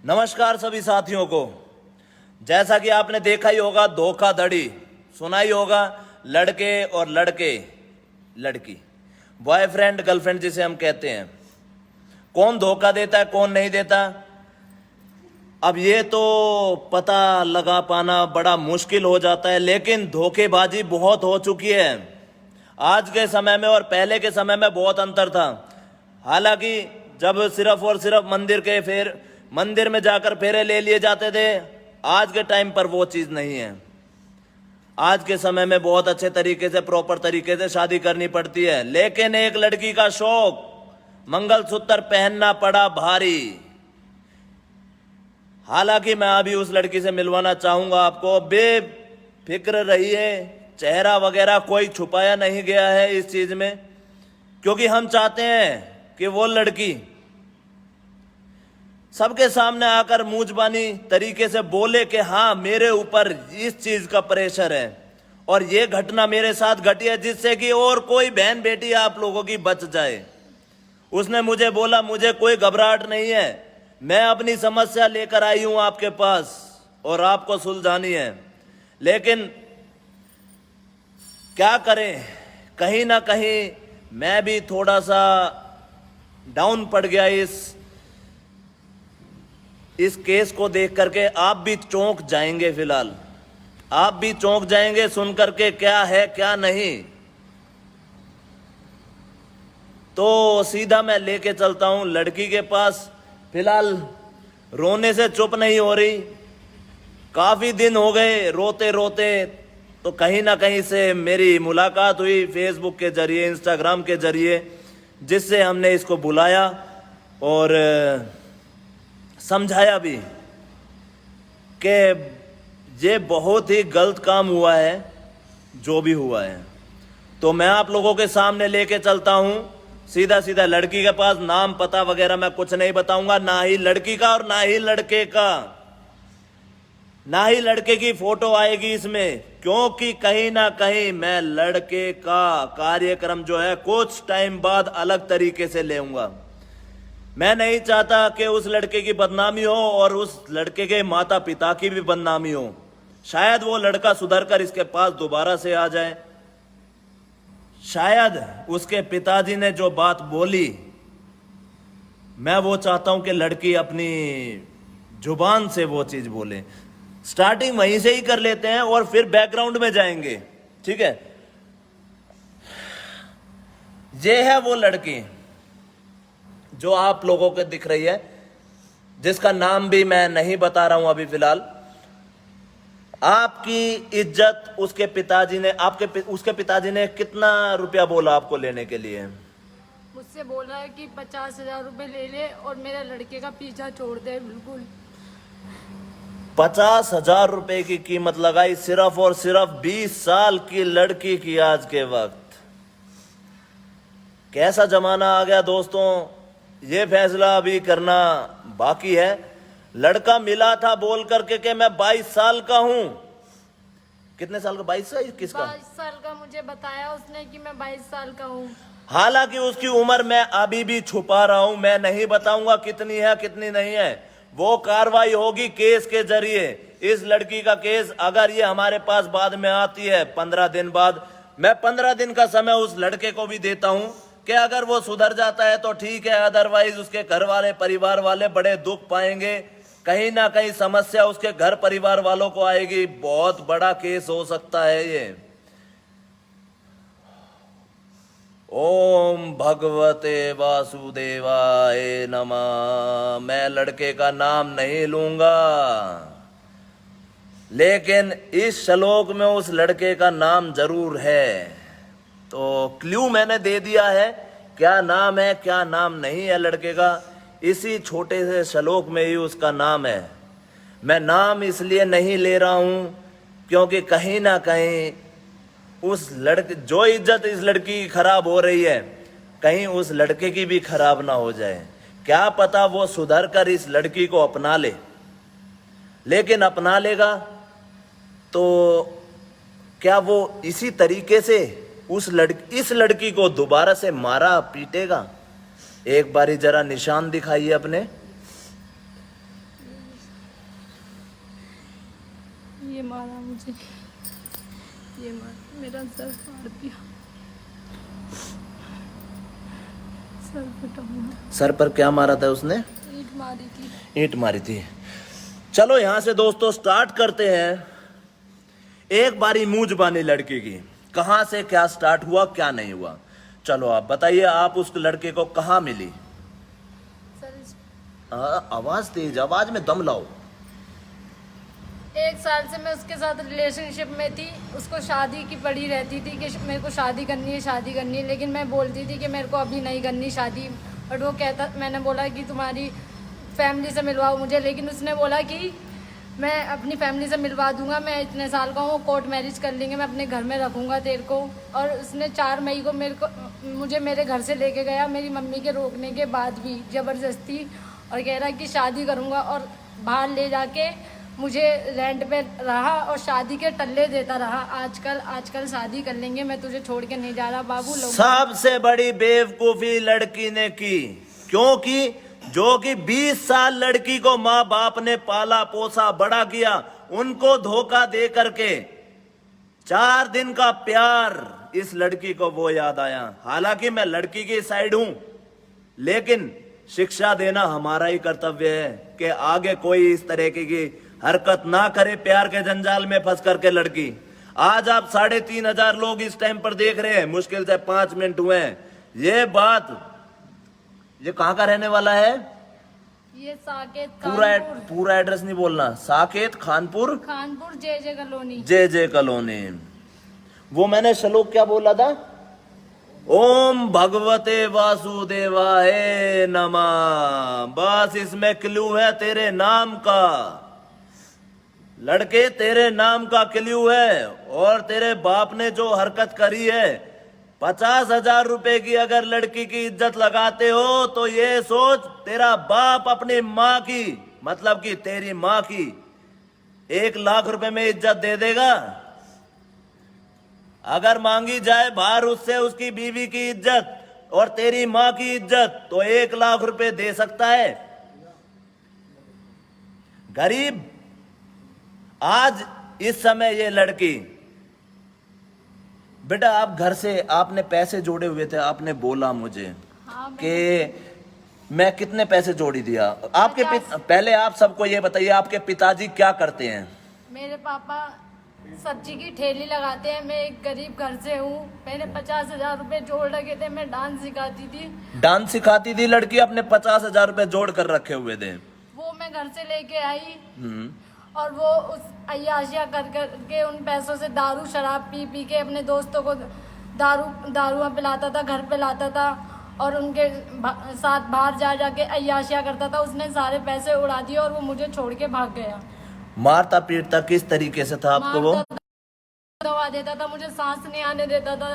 नमस्कार सभी साथियों को। जैसा कि आपने देखा ही होगा, धोखाधड़ी सुना ही होगा। लड़के और लड़की, बॉयफ्रेंड गर्लफ्रेंड जिसे हम कहते हैं, कौन धोखा देता है कौन नहीं देता, अब ये तो पता लगा पाना बड़ा मुश्किल हो जाता है। लेकिन धोखेबाजी बहुत हो चुकी है आज के समय में, और पहले के समय में बहुत अंतर था। हालांकि जब सिर्फ और सिर्फ मंदिर में जाकर फेरे ले लिए जाते थे, आज के टाइम पर वो चीज नहीं है। आज के समय में बहुत अच्छे तरीके से, प्रॉपर तरीके से शादी करनी पड़ती है। लेकिन एक लड़की का शौक मंगलसूत्र पहनना पड़ा भारी। हालांकि मैं अभी उस लड़की से मिलवाना चाहूंगा आपको। बेफिक्र रहिए, चेहरा वगैरह कोई छुपाया नहीं गया है इस चीज में, क्योंकि हम चाहते हैं कि वो लड़की सबके सामने आकर मूंजबानी तरीके से बोले कि हाँ, मेरे ऊपर इस चीज का प्रेशर है और ये घटना मेरे साथ घटी है, जिससे कि और कोई बहन बेटी आप लोगों की बच जाए। उसने मुझे बोला, मुझे कोई घबराहट नहीं है, मैं अपनी समस्या लेकर आई हूं आपके पास और आपको सुलझानी है। लेकिन क्या करें, कहीं ना कहीं मैं भी थोड़ा सा डाउन पड़ गया इस केस को देख करके। आप भी चौंक जाएंगे, फिलहाल आप भी चौंक जाएंगे सुन करके क्या है क्या नहीं। तो सीधा मैं लेके चलता हूं लड़की के पास। फिलहाल रोने से चुप नहीं हो रही, काफी दिन हो गए रोते रोते। तो कहीं ना कहीं से मेरी मुलाकात हुई फेसबुक के जरिए, इंस्टाग्राम के जरिए, जिससे हमने इसको बुलाया और समझाया भी कि ये बहुत ही गलत काम हुआ है जो भी हुआ है। तो मैं आप लोगों के सामने लेके चलता हूं सीधा सीधा लड़की के पास। नाम पता वगैरह मैं कुछ नहीं बताऊंगा, ना ही लड़की का और ना ही लड़के का, ना ही लड़के की फोटो आएगी इसमें, क्योंकि कहीं ना कहीं मैं लड़के का कार्यक्रम जो है कुछ टाइम बाद अलग तरीके से लेऊंगा। मैं नहीं चाहता कि उस लड़के की बदनामी हो और उस लड़के के माता पिता की भी बदनामी हो। शायद वो लड़का सुधर कर इसके पास दोबारा से आ जाए। शायद उसके पिताजी ने जो बात बोली, मैं वो चाहता हूं कि लड़की अपनी जुबान से वो चीज बोले। स्टार्टिंग वहीं से ही कर लेते हैं और फिर बैकग्राउंड में जाएंगे, ठीक है। ये है वो लड़की जो आप लोगों को दिख रही है, जिसका नाम भी मैं नहीं बता रहा हूं अभी फिलहाल। आपकी इज्जत उसके पिताजी ने उसके पिताजी ने कितना रुपया बोला आपको लेने के लिए? मुझसे बोला है कि 50,000 रुपए ले ले और मेरे लड़के का पीछा छोड़ दे बिल्कुल। 50,000 रुपए की कीमत लगाई सिर्फ और सिर्फ 20 साल की लड़की की। आज के वक्त कैसा जमाना आ गया दोस्तों, ये फैसला अभी करना बाकी है। लड़का मिला था बोल करके कि मैं 22 साल का हूं। कितने साल का? 22 साल? किसका? 22 साल का मुझे बताया उसने कि मैं 22 साल का हूं। हालांकि उसकी उम्र मैं अभी भी छुपा रहा हूं, मैं नहीं बताऊंगा कितनी है कितनी नहीं है। वो कार्रवाई होगी केस के जरिए। इस लड़की का केस अगर ये हमारे पास बाद में आती है 15 दिन बाद, मैं 15 दिन का समय उस लड़के को भी देता हूं कि अगर वो सुधर जाता है तो ठीक है, अदरवाइज उसके घर वाले परिवार वाले बड़े दुख पाएंगे। कहीं ना कहीं समस्या उसके घर परिवार वालों को आएगी। बहुत बड़ा केस हो सकता है ये। ओम भगवते वासुदेवाय नमः। मैं लड़के का नाम नहीं लूंगा, लेकिन इस श्लोक में उस लड़के का नाम जरूर है। तो क्लू मैंने दे दिया है, क्या नाम है क्या नाम नहीं है लड़के का, इसी छोटे से श्लोक में ही उसका नाम है। मैं नाम इसलिए नहीं ले रहा हूं क्योंकि कहीं ना कहीं उस लड़के, जो इज्जत इस लड़की की खराब हो रही है, कहीं उस लड़के की भी खराब ना हो जाए। क्या पता वो सुधर कर इस लड़की को अपना ले। लेकिन अपना लेगा तो क्या वो इसी तरीके से इस लड़की को दोबारा से मारा पीटेगा? एक बारी जरा निशान दिखाइए अपने। ये मारा मुझे, ये मारा, मेरा सर फाड़ दिया, सर फटा हुआ। सर पर क्या मारा था उसने? ईंट मारी थी। ईंट मारी थी। चलो यहां से दोस्तों स्टार्ट करते हैं एक बारी मुंह जुबानी लड़की की, कहां से क्या स्टार्ट हुआ क्या नहीं हुआ। चलो आप बताइए, आप उस लड़के को कहां मिली? सर आवाज तेज, आवाज में दम लाओ। 1 साल से मैं उसके साथ रिलेशनशिप में थी। उसको शादी की पड़ी रहती थी कि मेरे को शादी करनी है, शादी करनी है, लेकिन मैं बोलती थी कि मेरे को अभी नहीं करनी शादी। बट वो कहता, मैंने बोला कि तुम्हारी फैमिली से मिलवाओ मुझे, लेकिन उसने बोला कि मैं अपनी फैमिली से मिलवा दूंगा, मैं इतने साल का हूँ, कोर्ट मैरिज कर लेंगे, मैं अपने घर में रखूँगा तेरे को। और उसने 4 मई को मुझे मेरे घर से लेके गया, मेरी मम्मी के रोकने के बाद भी ज़बरदस्ती, और कह रहा कि शादी करूँगा, और बाहर ले जाके मुझे रेंट पे रहा और शादी के टल्ले देता रहा। आजकल शादी कर लेंगे, मैं तुझे छोड़ के नहीं जा रहा बाबू। लोग सबसे बड़ी बेवकूफी लड़की ने की, क्योंकि जो कि 20 साल लड़की को माँ बाप ने पाला पोसा बड़ा किया, उनको धोखा दे करके 4 दिन का प्यार इस लड़की को वो याद आया। हालांकि मैं लड़की की साइड हूं, लेकिन शिक्षा देना हमारा ही कर्तव्य है कि आगे कोई इस तरह की हरकत ना करे प्यार के जंजाल में फंस करके लड़की। आज आप 3,500 लोग इस टाइम पर देख रहे हैं, मुश्किल से 5 मिनट हुए हैं। ये बात, ये कहां का रहने वाला है? ये साकेत पूरा एड्रेस नहीं बोलना। साकेत खानपुर जे कॉलोनी। जे कॉलोनी। वो मैंने श्लोक क्या बोला था? ओम भगवते वासुदेवाय नमः। बस इसमें क्लू है तेरे नाम का, लड़के तेरे नाम का क्लू है। और तेरे बाप ने जो हरकत करी है, 50,000 रुपए की अगर लड़की की इज्जत लगाते हो तो ये सोच, तेरा बाप अपनी माँ की, मतलब कि तेरी माँ की 1 लाख रुपए में इज्जत दे देगा। अगर मांगी जाए बाहर उससे उसकी बीवी की इज्जत और तेरी माँ की इज्जत, तो 1 लाख रुपए दे सकता है? गरीब। आज इस समय ये लड़की, बेटा आप घर से आपने पैसे जोड़े हुए थे, आपने बोला मुझे कि मैं कितने पैसे जोड़ी दिया आपके पहले आप सबको ये बताइए, आपके पिताजी क्या करते हैं? मेरे पापा सब्जी की ठेली लगाते हैं। मैं एक गरीब घर से हूँ। मैंने 50,000 रुपए जोड़ रखे थे, मैं डांस सिखाती थी। डांस सिखाती थी लड़की, अपने 50,000 रुपए जोड़ कर रखे हुए थे। वो मैं घर से लेके आई और वो उस अय्याशिया करके उन पैसों से दारू शराब पी के अपने दोस्तों को दारुआं पिलाता था, घर पे लाता था, और उनके साथ बाहर जा जाके अय्याशिया करता था। उसने सारे पैसे उड़ा दिए और वो मुझे छोड़ के भाग गया। मारता पीटता किस तरीके से था आपको? वो दवा देता था, मुझे सांस नहीं आने देता था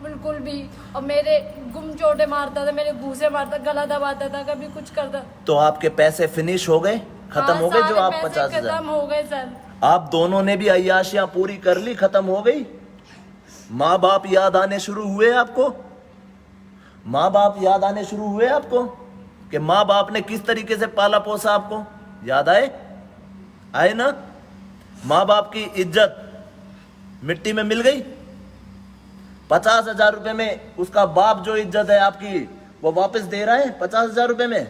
बिल्कुल भी, और मेरे गुम चोटे मारता था, मेरे घूसे मारता, गला दबाता था, कभी कुछ करता। तो आपके पैसे फिनिश हो गए, खत्म हो गए? जो आप 50,000 खत्म हो गए सर। आप दोनों ने भी अय्याशियां पूरी कर ली, खत्म हो गई? माँ बाप याद आने शुरू हुए आपको? माँ बाप याद आने शुरू हुए आपको कि माँ बाप ने किस तरीके से पाला पोसा आपको? याद आए ना? माँ बाप की इज्जत मिट्टी में मिल गई। 50,000 रुपए में उसका बाप जो इज्जत है आपकी, वो वापस दे रहा है 50,000 रुपए में।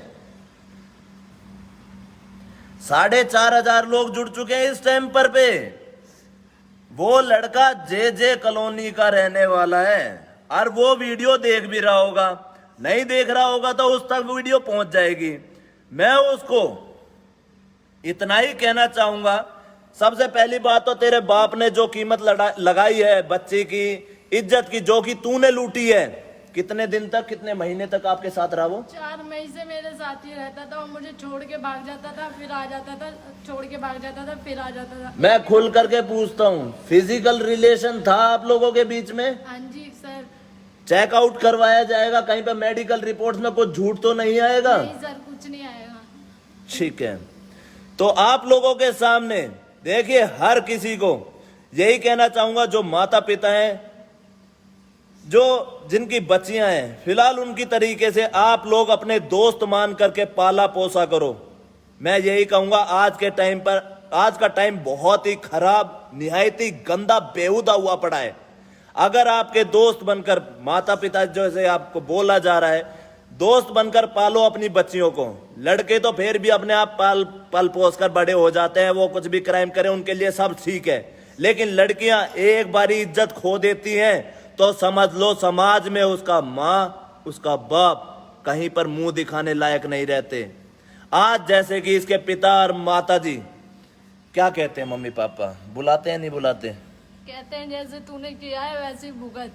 4,500 लोग जुड़ चुके हैं इस टाइम पर पे। वो लड़का जे कॉलोनी का रहने वाला है, और वो वीडियो देख भी रहा होगा, नहीं देख रहा होगा तो उस तक वीडियो पहुंच जाएगी। मैं उसको इतना ही कहना चाहूंगा, सबसे पहली बात तो तेरे बाप ने जो कीमत लगाई है बच्चे की इज्जत की, जो कि तूने लूटी है, कितने दिन तक, कितने महीने तक आपके साथ रहा वो? 4 मई से मेरे साथ ही रहता था। वो मुझे छोड़ के भाग जाता था, फिर आ जाता था, छोड़ के भाग जाता था, फिर आ जाता था। मैं खुल करके पूछता हूँ, फिजिकल रिलेशन था आप लोगों के बीच में? हाँ जी सर। चेकआउट करवाया जाएगा, कहीं पे मेडिकल रिपोर्ट्स में कुछ झूठ तो नहीं आएगा? नहीं सर, कुछ नहीं आएगा। ठीक है, तो आप लोगों के सामने देखिए, हर किसी को यही कहना चाहूंगा, जो माता पिता हैं, जो जिनकी बच्चियां हैं, फिलहाल उनकी तरीके से आप लोग अपने दोस्त मान करके पाला पोसा करो। मैं यही कहूंगा, आज के टाइम पर आज का टाइम बहुत ही खराब, निहायत ही गंदा, बेहुदा हुआ पड़ा है। अगर आपके दोस्त बनकर, माता पिता जैसे आपको बोला जा रहा है, दोस्त बनकर पालो अपनी बच्चियों को। लड़के तो फिर भी अपने आप पल पोस कर बड़े हो जाते हैं, वो कुछ भी क्राइम करें उनके लिए सब ठीक है। लेकिन लड़कियां एक बारी इज्जत खो देती हैं तो समझ लो समाज में उसका माँ, उसका बाप कहीं पर मुंह दिखाने लायक नहीं रहते। आज जैसे कि इसके पिता और माता जी क्या कहते हैं, मम्मी पापा बुलाते हैं नहीं बुलाते? कहते हैं जैसे तूने किया है वैसे ही भुगत।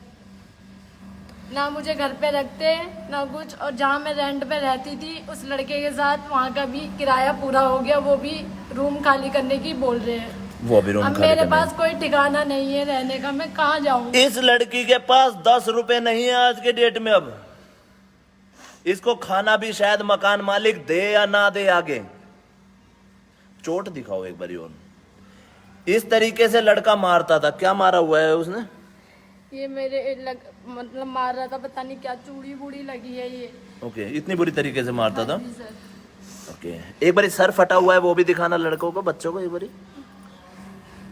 ना मुझे घर पे रखते ना कुछ, और जहाँ मैं रेंट पे रहती थी उस लड़के के साथ, वहाँ का भी किराया पूरा हो गया, वो भी रूम खाली करने की बोल रहे हैं। वो भी रूम अब खाली मेरे करने। पास कोई ठिकाना नहीं है रहने का, मैं कहाँ जाऊँ? इस लड़की के पास 10 रुपए नहीं है आज के डेट में। अब इसको खाना भी शायद मकान मालिक दे या ना दे। आगे चोट दिखाओ एक बारी और। इस तरीके से लड़का मारता था। क्या मारा हुआ है उसने? ये मेरे मतलब मार रहा था, पता नहीं क्या चूड़ी बूड़ी लगी है ये। ओके, इतनी बुरी तरीके से मारता था। हाँ जी सर। ओके, एक बारी सर फटा हुआ है वो भी दिखाना लड़कों को, बच्चों को एक बारी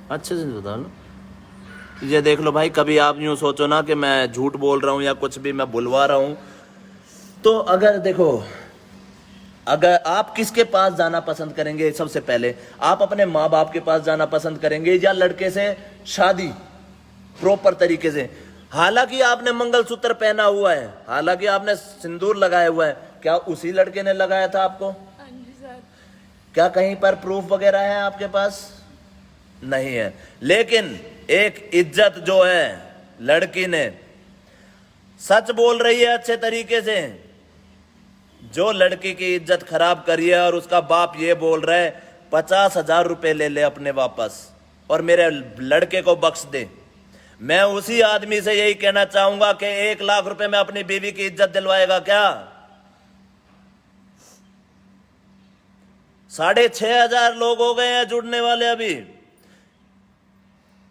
अच्छे से बता लो। ये देख लो भाई, कभी आप यूं सोचो ना कि मैं झूठ बोल रहा हूं या कुछ भी मैं बुलवा रहा हूं। तो अगर देखो, अगर आप किसके पास जाना पसंद करेंगे? सबसे पहले आप अपने माँ बाप के पास जाना पसंद करेंगे या लड़के से शादी प्रॉपर तरीके से? हालांकि आपने मंगलसूत्र पहना हुआ है, हालांकि आपने सिंदूर लगाया हुआ है, क्या उसी लड़के ने लगाया था आपको? हाँ जी सर। क्या कहीं पर प्रूफ वगैरह है आपके पास? नहीं है। लेकिन एक इज्जत जो है लड़की ने, सच बोल रही है अच्छे तरीके से। जो लड़की की इज्जत खराब करी है और उसका बाप ये बोल रहा है 50,000 रुपए ले ले अपने वापस और मेरे लड़के को बख्श दे, मैं उसी आदमी से यही कहना चाहूंगा कि 1 लाख रुपए में अपनी बीवी की इज्जत दिलवाएगा क्या? 6,500 लोग हो गए हैं जुड़ने वाले। अभी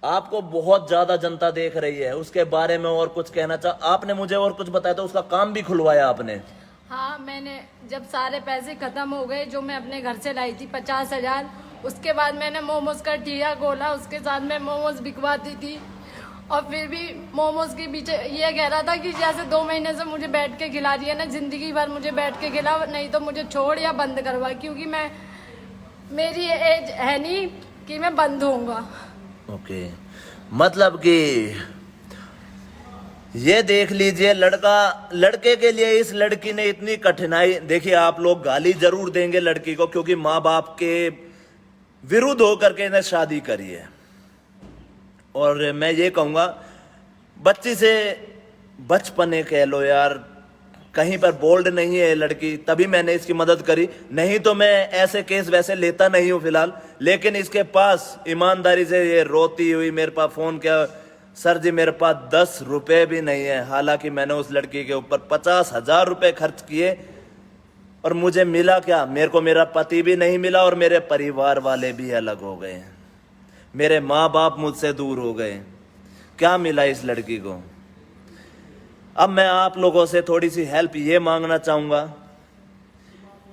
आपको बहुत ज्यादा जनता देख रही है। उसके बारे में और कुछ कहना चाह? आपने मुझे और कुछ बताया, तो उसका काम भी खुलवाया आपने? हाँ, मैंने जब सारे पैसे खत्म हो गए जो मैं अपने घर से लाई थी 50,000, उसके बाद मैंने मोमोज का ठिया खोला, उसके साथ मैं मोमोज बिकवाती थी। और फिर भी मोमोज के पीछे ये कह रहा था कि जैसे 2 महीने से मुझे बैठ के खिला रही है ना, जिंदगी भर मुझे बैठ के खिला, नहीं तो मुझे छोड़ या बंद करवा, क्योंकि मेरी एज है नहीं कि मैं बंद होऊंगा। ओके, मतलब कि ये देख लीजिए, लड़के के लिए इस लड़की ने इतनी कठिनाई देखिए। आप लोग गाली जरूर देंगे लड़की को, क्योंकि माँ बाप के विरुद्ध होकर के इसने शादी करी है। और मैं ये कहूंगा, बच्ची से बचपने कह लो यार, कहीं पर बोल्ड नहीं है लड़की, तभी मैंने इसकी मदद करी, नहीं तो मैं ऐसे केस वैसे लेता नहीं हूं फिलहाल। लेकिन इसके पास ईमानदारी से ये रोती हुई मेरे पास फोन किया, सर जी मेरे पास 10 रुपए भी नहीं है। हालांकि मैंने उस लड़की के ऊपर 50,000 रुपए खर्च किए और मुझे मिला क्या? मेरे को मेरा पति भी नहीं मिला और मेरे परिवार वाले भी अलग हो गए, मेरे माँ बाप मुझसे दूर हो गए। क्या मिला इस लड़की को? अब मैं आप लोगों से थोड़ी सी हेल्प ये मांगना चाहूंगा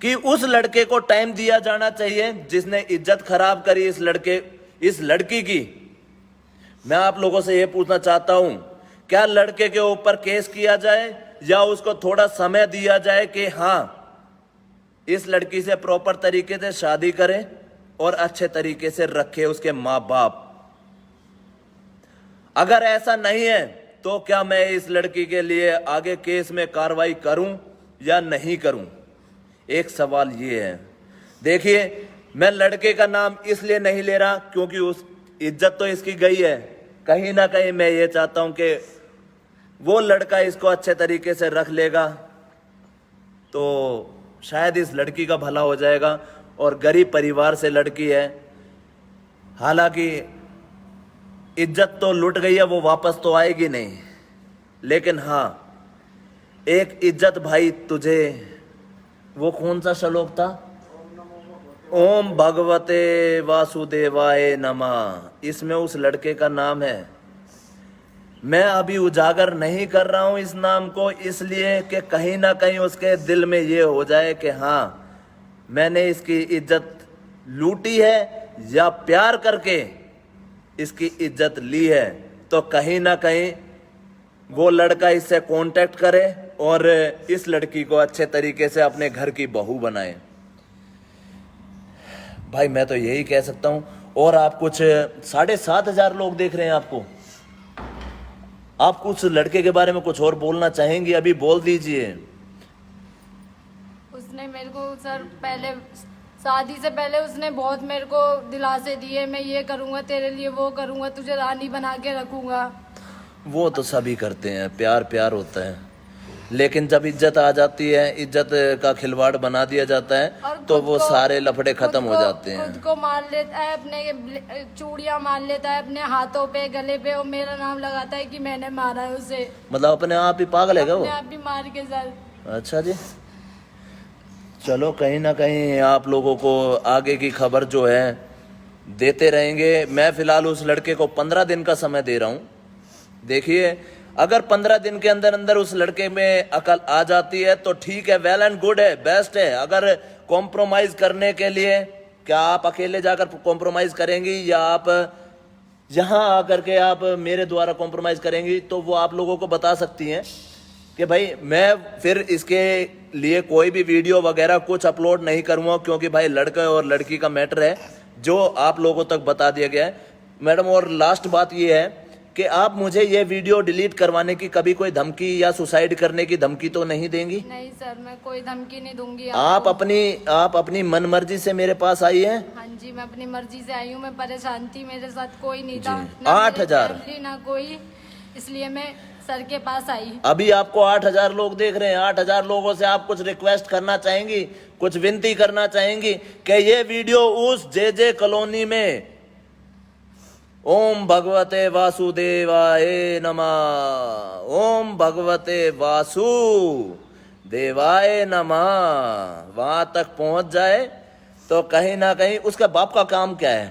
कि उस लड़के को टाइम दिया जाना चाहिए जिसने इज्जत खराब करी इस लड़की की। मैं आप लोगों से ये पूछना चाहता हूं, क्या लड़के के ऊपर केस किया जाए या उसको थोड़ा समय दिया जाए कि हाँ इस लड़की से प्रॉपर तरीके से शादी करें और अच्छे तरीके से रखे उसके माँ बाप? अगर ऐसा नहीं है तो क्या मैं इस लड़की के लिए आगे केस में कार्रवाई करूं या नहीं करूं? एक सवाल ये है। देखिए, मैं लड़के का नाम इसलिए नहीं ले रहा क्योंकि उस इज्जत तो इसकी गई है। कहीं ना कहीं मैं ये चाहता हूं कि वो लड़का इसको अच्छे तरीके से रख लेगा तो शायद इस लड़की का भला हो जाएगा। और गरीब परिवार से लड़की है, हालांकि इज्जत तो लुट गई है, वो वापस तो आएगी नहीं। लेकिन हाँ, एक इज्जत भाई तुझे, वो कौन सा श्लोक था? ओम भगवते वासुदेवाय नमः, इसमें उस लड़के का नाम है। मैं अभी उजागर नहीं कर रहा हूं इस नाम को, इसलिए कि कहीं ना कहीं उसके दिल में ये हो जाए कि हाँ मैंने इसकी इज्जत लूटी है या प्यार करके इसकी इज्जत ली है, तो कहीं ना कहीं वो लड़का इससे कांटेक्ट करे और इस लड़की को अच्छे तरीके से अपने घर की बहू बनाए। भाई मैं तो यही कह सकता हूं। और आप कुछ 7,500 लोग देख रहे हैं आपको, आप कुछ लड़के के बारे में कुछ और बोलना चाहेंगी? अभी बोल दीजिए। उसने मेरे को सर पहले शादी से पहले उसने बहुत मेरे को दिलासे दिए, मैं ये करूँगा तेरे लिए, वो करूँगा, तुझे रानी बना के रखूँगा। वो तो सभी करते हैं, प्यार प्यार होता है, लेकिन जब इज्जत आ जाती है, इज्जत का खिलवाड़ बना दिया जाता है, तो वो सारे लफड़े खत्म हो जाते हैं। खुद को मार लेता है, अपने चूड़ियां मार लेता है अपने हाथों पे, गले पे, और मेरा नाम लगाता है कि मैंने मारा है उसे। मतलब अपने आप ही पागल है क्या वो? अपने आप ही मार के सर। अच्छा जी, चलो कहीं ना कहीं आप लोगों को आगे की खबर जो है देते रहेंगे। मैं फिलहाल उस लड़के को 15 दिन का समय दे रहा हूँ। देखिए, अगर 15 दिन के अंदर अंदर उस लड़के में अकल आ जाती है तो ठीक है, वेल एंड गुड है, बेस्ट है। अगर कॉम्प्रोमाइज करने के लिए, क्या आप अकेले जाकर कॉम्प्रोमाइज करेंगी या आप यहाँ आकर के आप मेरे द्वारा कॉम्प्रोमाइज करेंगी, तो वो आप लोगों को बता सकती हैं कि भाई मैं फिर इसके लिए कोई भी वीडियो वगैरह कुछ अपलोड नहीं करूँगा, क्योंकि भाई लड़का और लड़की का मैटर है जो आप लोगों तक बता दिया गया है मैडम। और लास्ट बात ये है कि आप मुझे ये वीडियो डिलीट करवाने की कभी कोई धमकी या सुसाइड करने की धमकी तो नहीं देंगी? नहीं सर, मैं कोई धमकी नहीं दूंगी। आप अपनी मन मर्जी से मेरे पास आई हैं? हाँ जी, मैं अपनी मर्जी से आई हूँ। मैं परेशान थी, मेरे साथ कोई नहीं था, 8,000 ना कोई, इसलिए मैं सर के पास आई। अभी आपको 8,000 लोग देख रहे हैं। 8,000 लोगों से आप कुछ रिक्वेस्ट करना चाहेंगी, कुछ विनती करना चाहेंगी कि ये वीडियो उस जे कॉलोनी में ओम भगवते वासुदेवाय नमः, ओम भगवते वासुदेवाय नमः वहां तक पहुंच जाए, तो कहीं ना कहीं उसके बाप का काम क्या है?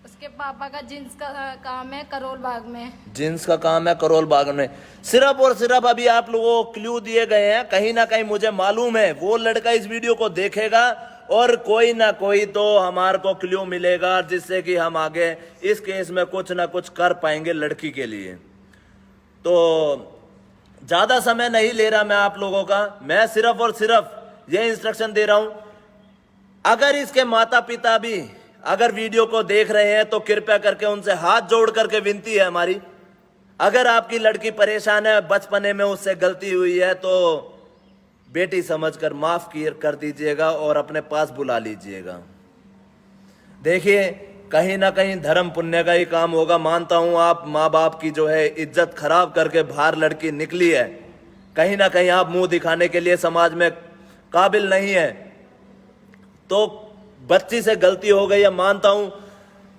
उसके पापा का जींस का काम है करोल बाग में। जींस का काम है करोल बाग में। सिर्फ और सिर्फ अभी आप लोगों को क्लू दिए गए हैं। कहीं ना कहीं मुझे मालूम है वो लड़का इस वीडियो को देखेगा और कोई ना कोई तो हमारे को क्लू मिलेगा, जिससे कि हम आगे इस केस में कुछ ना कुछ कर पाएंगे लड़की के लिए। तो ज्यादा समय नहीं ले रहा मैं आप लोगों का, मैं सिर्फ और सिर्फ ये इंस्ट्रक्शन दे रहा हूं, अगर इसके माता पिता भी अगर वीडियो को देख रहे हैं तो कृपया करके उनसे हाथ जोड़ करके विनती है हमारी, अगर आपकी लड़की परेशान है, बचपने में उससे गलती हुई है, तो बेटी समझकर माफ कर दीजिएगा और अपने पास बुला लीजिएगा। देखिए, कहीं ना कहीं धर्म पुण्य का ही काम होगा। मानता हूं आप माँ बाप की जो है इज्जत खराब करके बाहर लड़की निकली है, कहीं ना कहीं आप मुंह दिखाने के लिए समाज में काबिल नहीं है, तो बच्ची से गलती हो गई है। मानता हूं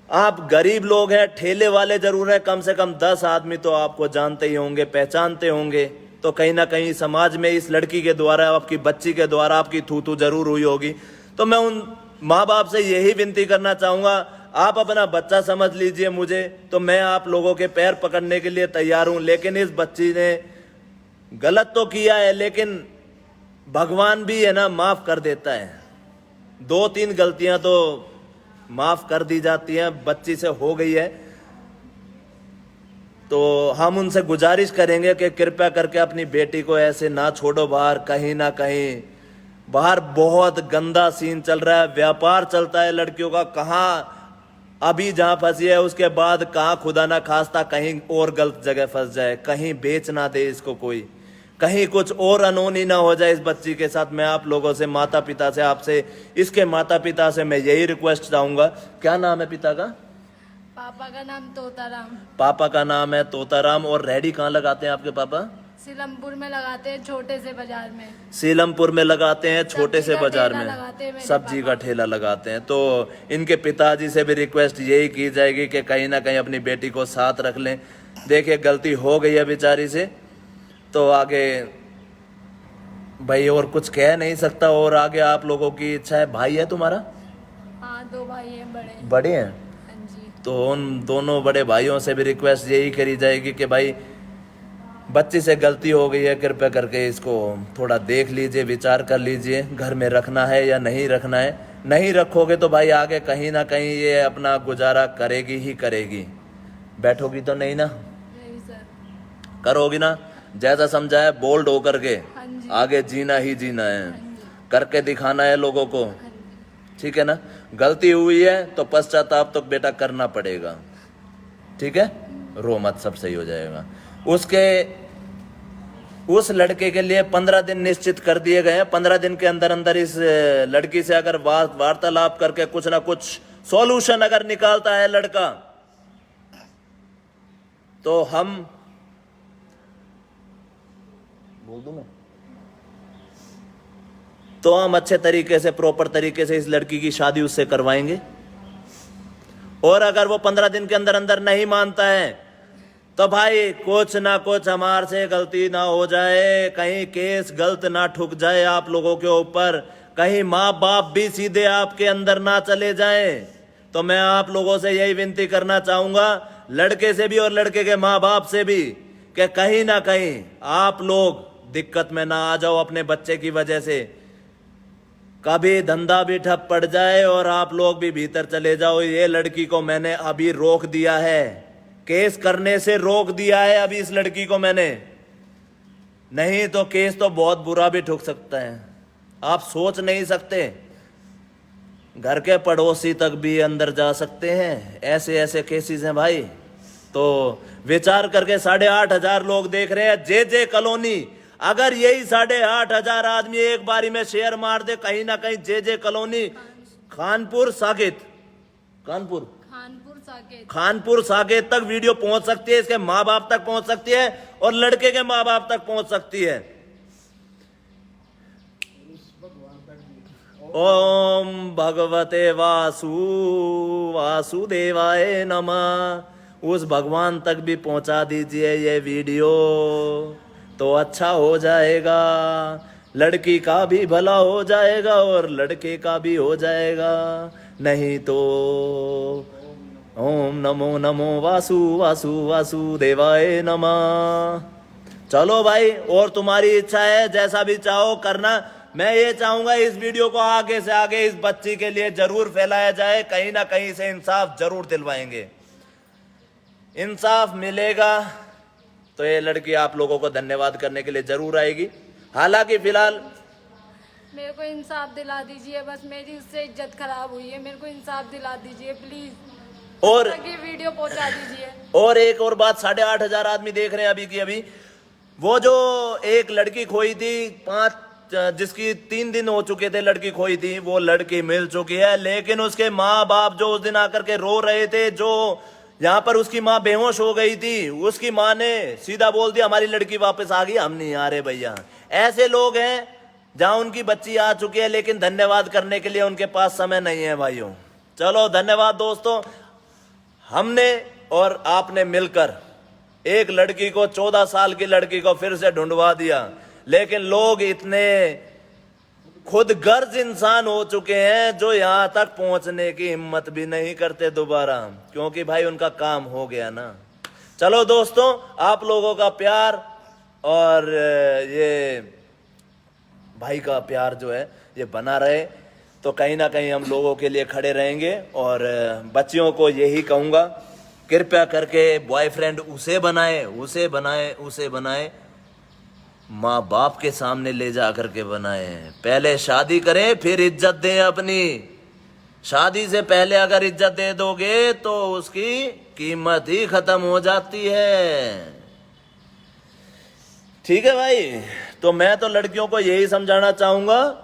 आप गरीब लोग हैं, ठेले वाले जरूर हैं, कम से कम 10 आदमी तो आपको जानते ही होंगे, पहचानते होंगे, तो कहीं ना कहीं समाज में इस लड़की के द्वारा, आपकी बच्ची के द्वारा आपकी थू जरूर हुई होगी। तो मैं उन माँ बाप से यही विनती करना चाहूंगा, आप अपना बच्चा समझ लीजिए मुझे, तो मैं आप लोगों के पैर पकड़ने के लिए तैयार हूं। लेकिन इस बच्ची ने गलत तो किया है, लेकिन भगवान भी है ना माफ कर देता है। 2-3 गलतियां तो माफ कर दी जाती हैं, बच्ची से हो गई है, तो हम उनसे गुजारिश करेंगे कि कृपया करके अपनी बेटी को ऐसे ना छोड़ो बाहर। कहीं ना कहीं बाहर बहुत गंदा सीन चल रहा है, व्यापार चलता है लड़कियों का, कहाँ अभी जहां फंसी है उसके बाद कहाँ खुदा ना खास्ता कहीं और गलत जगह फंस जाए, कहीं बेच ना दे इसको कोई, कहीं कुछ और अनहोनी ना हो जाए इस बच्ची के साथ। मैं आप लोगों से, माता पिता से, आपसे, इसके माता पिता से मैं यही रिक्वेस्ट चाहूंगा। क्या नाम है पिता का? पापा का नाम तोताराम। पापा का नाम है तोताराम। और रेडी कहाँ लगाते हैं आपके पापा? सीलमपुर में लगाते हैं, छोटे से बाजार में। सीलमपुर में लगाते हैं, छोटे से बाजार में सब्जी का पापा। ठेला लगाते हैं। तो इनके पिताजी से भी रिक्वेस्ट यही की जाएगी कि कहीं ना कहीं अपनी बेटी को साथ रख लें। देखिए, गलती हो गई है बेचारी से, तो आगे भाई और कुछ कह नहीं सकता, और आगे आप लोगों की इच्छा है। भाई है तुम्हारा? हाँ, 2 भाई हैं बड़े। बड़े हैं? हाँ जी। तो उन दोनों बड़े भाइयों से भी रिक्वेस्ट यही करी जाएगी कि भाई बच्ची से गलती हो गई है, कृपया करके इसको थोड़ा देख लीजिए, विचार कर लीजिए, घर में रखना है या नहीं रखना है। नहीं रखोगे तो भाई आगे कहीं ना कहीं ये अपना गुजारा करेगी ही करेगी। बैठोगी तो नहीं ना, नहीं सर। करोगी ना। जैसा समझा है बोल्ड होकर के हाँ जी। आगे जीना ही जीना है, हाँ जी। करके दिखाना है लोगों को। हाँ जी। ठीक है ना। गलती हुई है तो पश्चाताप तो बेटा करना पड़ेगा। ठीक है, रो मत, सब सही हो जाएगा। उस लड़के के लिए 15 दिन निश्चित कर दिए गए हैं। 15 दिन के अंदर अंदर इस लड़की से अगर वार्तालाप करके कुछ ना कुछ सॉल्यूशन अगर निकालता है लड़का, तो हम बोल दूं मैं, तो हम अच्छे तरीके से प्रॉपर तरीके से इस लड़की की शादी उससे करवाएंगे। और अगर वो 15 दिन के अंदर अंदर नहीं मानता है तो भाई कुछ ना कुछ हमारे से गलती ना हो जाए, कहीं केस गलत ना ठुक जाए आप लोगों के ऊपर, कहीं माँ बाप भी सीधे आपके अंदर ना चले जाएं। तो मैं आप लोगों से यही विनती करना चाहूंगा, लड़के से भी और लड़के के माँ बाप से भी, कि कहीं ना कहीं आप लोग दिक्कत में ना आ जाओ अपने बच्चे की वजह से। कभी धंधा भी ठप पड़ जाए और आप लोग भी भीतर चले जाओ। ये लड़की को मैंने अभी रोक दिया है, केस करने से रोक दिया है अभी इस लड़की को मैंने, नहीं तो केस तो बहुत बुरा भी ठुक सकता है, आप सोच नहीं सकते। घर के पड़ोसी तक भी अंदर जा सकते हैं, ऐसे ऐसे केसेस हैं भाई। तो विचार करके 8,500 लोग देख रहे हैं जे कॉलोनी, अगर यही 8,500 आदमी एक बारी में शेयर मार दे कहीं ना कहीं जे कॉलोनी, खानपुर साकेत, खानपुर साकेत तक वीडियो पहुंच सकती है, इसके माँ बाप तक पहुंच सकती है और लड़के के माँ बाप तक पहुंच सकती है। ओम भगवते वासुदेवाय नमः। उस भगवान तक भी पहुंचा दीजिए ये वीडियो, तो अच्छा हो जाएगा, लड़की का भी भला हो जाएगा और लड़के का भी हो जाएगा। नहीं तो ओम नमो नमो वासुदेवाय नमः। चलो भाई, और तुम्हारी इच्छा है, जैसा भी चाहो करना। मैं ये चाहूंगा इस वीडियो को आगे से आगे इस बच्ची के लिए जरूर फैलाया जाए, कहीं ना कहीं से इंसाफ जरूर दिलवाएंगे। इंसाफ मिलेगा तो ये लड़की आप लोगों को धन्यवाद करने के लिए जरूर आएगी। हालांकि फिलहाल मेरे को इंसाफ दिला दीजिए, बस मेरी उससे इज्जत खराब हुई है, मेरे को इंसाफ दिला दीजिए प्लीज, और ये वीडियो पहुंचा दीजिए। और एक और बात, 8,500 आदमी देख रहे हैं अभी की अभी। वो जो एक लड़की खोई थी, जिसकी 3 दिन हो चुके थे लड़की खोई थी, वो लड़की मिल चुकी है। लेकिन उसके माँ बाप जो उस दिन आकर के रो रहे थे, जो यहाँ पर उसकी माँ बेहोश हो गई थी, उसकी माँ ने सीधा बोल दिया हमारी लड़की वापस आ गई, हम नहीं आ रहे भैया। ऐसे लोग हैं जहां उनकी बच्ची आ चुकी है लेकिन धन्यवाद करने के लिए उनके पास समय नहीं है भाइयों। चलो धन्यवाद दोस्तों, हमने और आपने मिलकर एक लड़की को, 14 साल की लड़की को फिर से ढूंढवा दिया। लेकिन लोग इतने खुद गर्ज इंसान हो चुके हैं जो यहां तक पहुंचने की हिम्मत भी नहीं करते दोबारा, क्योंकि भाई उनका काम हो गया ना। चलो दोस्तों, आप लोगों का प्यार और ये भाई का प्यार जो है ये बना रहे, तो कहीं ना कहीं हम लोगों के लिए खड़े रहेंगे। और बच्चियों को यही कहूंगा, कृपया करके बॉयफ्रेंड उसे बनाए, माँ बाप के सामने ले जा करके बनाए। पहले शादी करें फिर इज्जत दें अपनी। शादी से पहले अगर इज्जत दे दोगे तो उसकी कीमत ही खत्म हो जाती है। ठीक है भाई, तो मैं तो लड़कियों को यही समझाना चाहूंगा,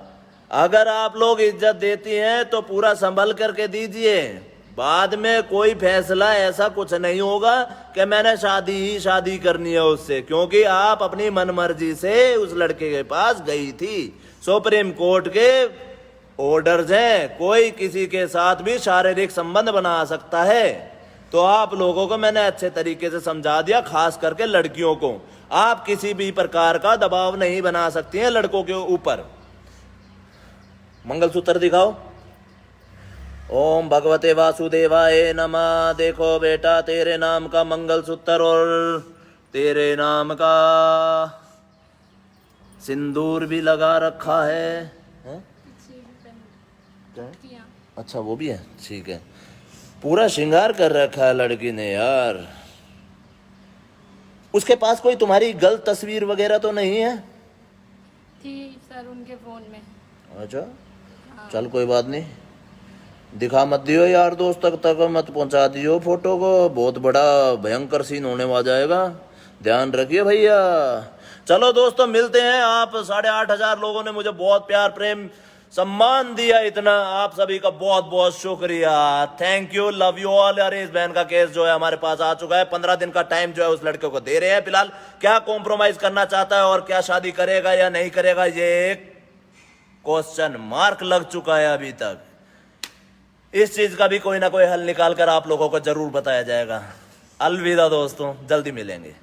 अगर आप लोग इज्जत देती हैं तो पूरा संभल करके दीजिए। बाद में कोई फैसला ऐसा कुछ नहीं होगा कि मैंने शादी करनी है उससे, क्योंकि आप अपनी मनमर्जी से उस लड़के के पास गई थी। सुप्रीम कोर्ट के ऑर्डर्स हैं, कोई किसी के साथ भी शारीरिक संबंध बना सकता है। तो आप लोगों को मैंने अच्छे तरीके से समझा दिया, खास करके लड़कियों को आप किसी भी प्रकार का दबाव नहीं बना सकती हैं लड़कों के ऊपर। मंगलसूत्र दिखाओ। ओम भगवते वासुदेवाय नमः। देखो बेटा, तेरे नाम का मंगलसूत्र और तेरे नाम का सिंदूर भी लगा रखा है, अच्छा वो भी है, ठीक है। पूरा श्रृंगार कर रखा है लड़की ने यार। उसके पास कोई तुम्हारी गलत तस्वीर वगैरह तो नहीं है? थी सर उनके फ़ोन में। अच्छा चल कोई बात नहीं, दिखा मत दियो यार, दोस्त तक मत पहुंचा दियो फोटो को, बहुत बड़ा भयंकर सीन होने वाला जाएगा, ध्यान रखिए भैया। चलो दोस्तों मिलते हैं। आप 8,500 लोगों ने मुझे बहुत प्यार प्रेम सम्मान दिया, इतना आप सभी का बहुत बहुत शुक्रिया, thank you, love you all. यार इस बहन का केस जो है हमारे पास आ चुका है, 15 दिन का टाइम जो है उस लड़के को दे रहे हैं। फिलहाल क्या कॉम्प्रोमाइज करना चाहता है और क्या शादी करेगा या नहीं करेगा, ये एक क्वेश्चन मार्क लग चुका है अभी तक। इस चीज का भी कोई ना कोई हल निकाल कर आप लोगों को जरूर बताया जाएगा। अलविदा दोस्तों, जल्दी मिलेंगे।